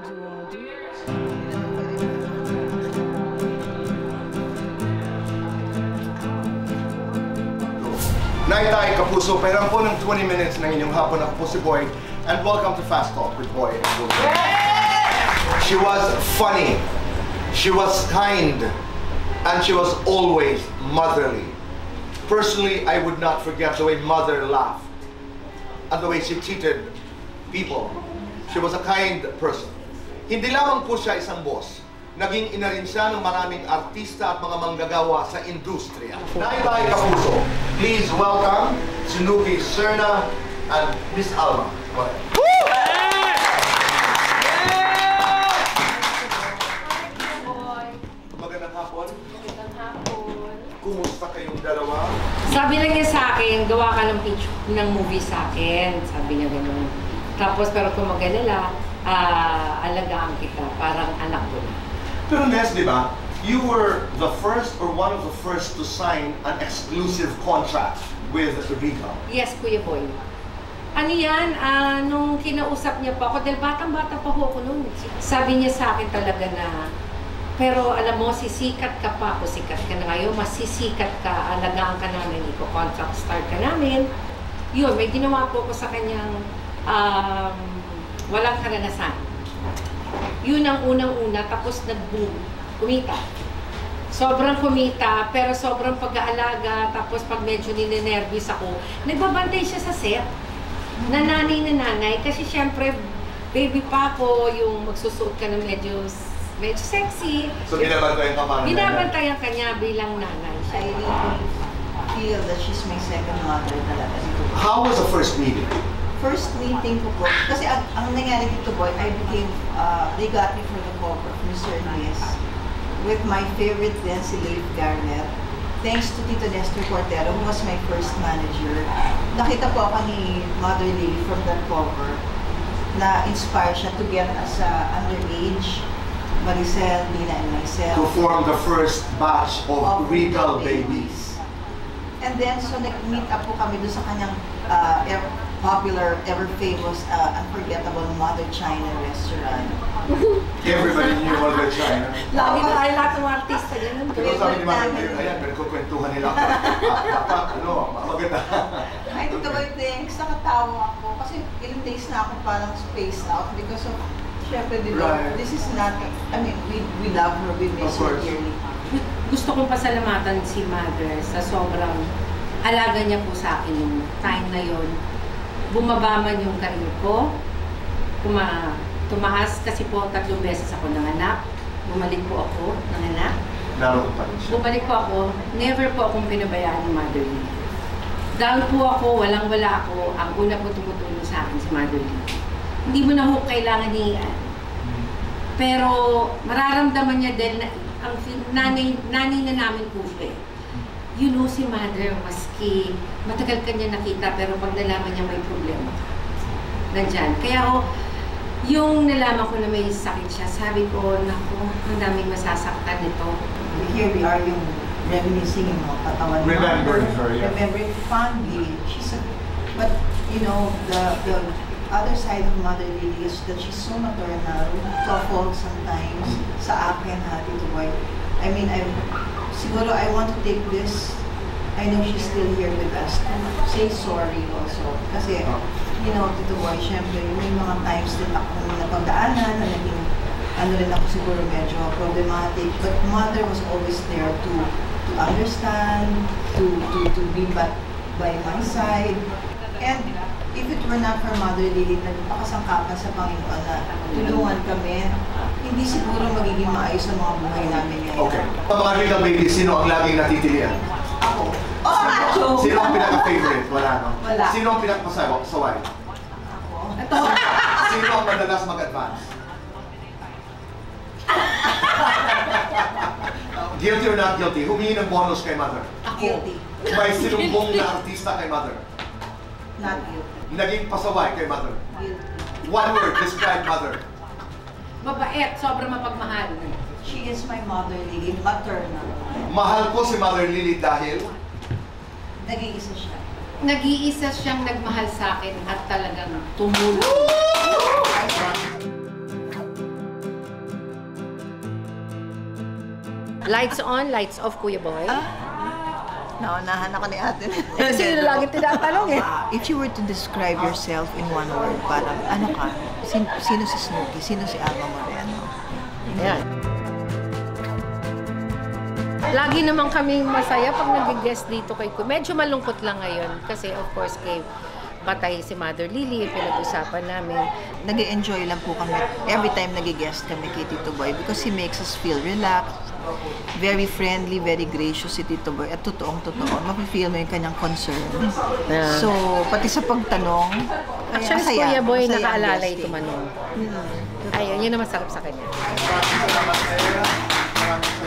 Naitay Kapuso, pairan po ng 20 minutes ng inyong hapon. Ako po si Boy, and welcome to Fast Talk with Boy and Boy. She was funny, she was kind, and she was always motherly. Personally, I would not forget the way Mother laughed and the way she treated people. She was a kind person. Hindi lamang po siya isang boss. Naging ina rin siya ng maraming artista at mga manggagawa sa industriya. Naitay Kapuso, please welcome Sunuki Serna and Miss Alma. Go ahead. Magandang hapon. Magandang hapon. Kumusta kayong dalawa? Sabi lang niya sa akin, gawa ka ng pitch ng movie sa akin. Sabi niya gano'n. Tapos pero kung mag-alala, alagaan kita, parang anak ko na. Pero Nes, di ba, you were the first or one of the first to sign an exclusive contract with Regal. Yes, Kuya Boy. Ano yan, nung kinausap niya pa ako, dahil batang-bata pa ako noon. Sabi niya sa akin talaga na, pero alam mo, sisikat ka pa, o sikat ka na ngayon, masisikat ka, alagaan ka namin, iko-contract start ka namin. Yun, may ginawa po ko sa kanyang walang karanasan. Yun ang unang-una, tapos nag-boom, kumita. Sobrang kumita, pero sobrang pag-aalaga, tapos pag medyo ninenervous ako, nagbabantay siya sa set. Nanay na nanay, kasi syempre, baby pa ako, yung magsusuot ka ng medyo sexy. So binabantayan ka pa? Binabantayan ka niya bilang nanay. I really feel that she's my second mother talaga. How was the first meeting? First meeting ko po, kasi ang nangyari dito, Boy, I became, they got me for the cover of Mr. Nies with my favorite then si Leif Garnett. Thanks to Tito Nestor Cortero, who was my first manager. Nakita po ako ni Mother Lily from that cover na inspire siya to get as underage, Maricel, Nina, and myself. To form the first batch of Regal babies. And then, so nag-meet up po kami doon sa kanyang popular, ever-famous, unforgettable Mother China restaurant. Everybody knew Mother China. Lagi na tayo lahat ng artista yan. Pero sabi ni Mother Lily, ayan, pinagkukwentuhan nila ako. Maganda. Ay, Tito Boy, thanks. Nakatawa ako. Kasi ilang days na ako parang spaced out because of, syempre, this is not, I mean, we love her, we miss her dearly. Gusto kong pasalamatan si Mother sa sobrang alaga niya po sa akin yung time na yon. Bumaba man yung career ko, tumaas kasi po 3 beses ako nanganak, bumalik po ako nanganak. Naroon pa rin siya. Bumalik po ako, never po akong pinabayaan ni Mother Lee. Down po ako, walang-wala ako, ang una po tumutulong sa akin si Mother Lee. Hindi mo na ho kailangan hihiyan. Pero mararamdaman niya din na ang nanay na namin po siya. You know si Mother, maski matagal ka niya nakita, pero pag nalaman niya may problema ka, nandyan. Kaya ako, yung nalaman ko na may sakit siya, sabi ko, naku, ang daming masasaktan nito. Here we are yung reminiscing yung mga katawan ni Remembering her, yeah. Remembering fondly. But, you know, the other side of Mother Lily is that she's so maternal, thoughtful sometimes, sa akin, Tito Boy. I mean, siguro I want to take this, I know she's still here with us, to say sorry also. Kasi, you know, Tito Boy, syempre, may mga times din akong napagdaanan, na naging, ano rin ako siguro medyo problematic, but Mother was always there to understand, to be by my side. And if it were not for Mother Lily, nagpakasangkapan sa Panginoon na tulungan kami, hindi siguro magiging maayos ang mga buhay namin ngayon. Okay. Sa mga Regal babies, sino ang laging natitilian? Ako. Oh, Acho! Sino ang pinaka-favorite? Wala, no? Wala. Sino ang pinaka-pasaway? Ako. Ito. Sino ang madalas mag-advance? Guilty or not guilty? Humingi ng bonus kay Mother? Guilty. May sinumbong na artista kay Mother? Not guilty. Naging pasaway kay Mother? Guilty. One word, describe Mother. Mabait, sobrang mapagmahal. She is my Mother Lily, maternal. Mahal ko si Mother Lily dahil Nag-iisa siya. Nag-iisa siyang nagmahal sa akin at talagang tumulong. Lights on, lights off, Kuya Boy. Naunahan ako ni ate. Kasi yun lagi tinatanong eh. If you were to describe yourself in one word, parang ano ka? Sino si Snooki? Sino si Alma Moreno? Ayan. Lagi naman kaming masaya pag nag-guest dito kay Kuya. Medyo malungkot lang ngayon kasi of course kay patay si Mother Lily, pinag-usapan namin. Nag-enjoy lang po kami every time nag-guest kami kay Tito Boy because he makes us feel relaxed, very friendly, very gracious si Tito Boy. At totoong-totoo, mapifeel mo yung kanyang concern. Yeah. So, pati sa pagtanong, Actually, si Kuya Boy nakaalala ito manong. Ayun, yun ang masarap sa kanya. Maraming salamat.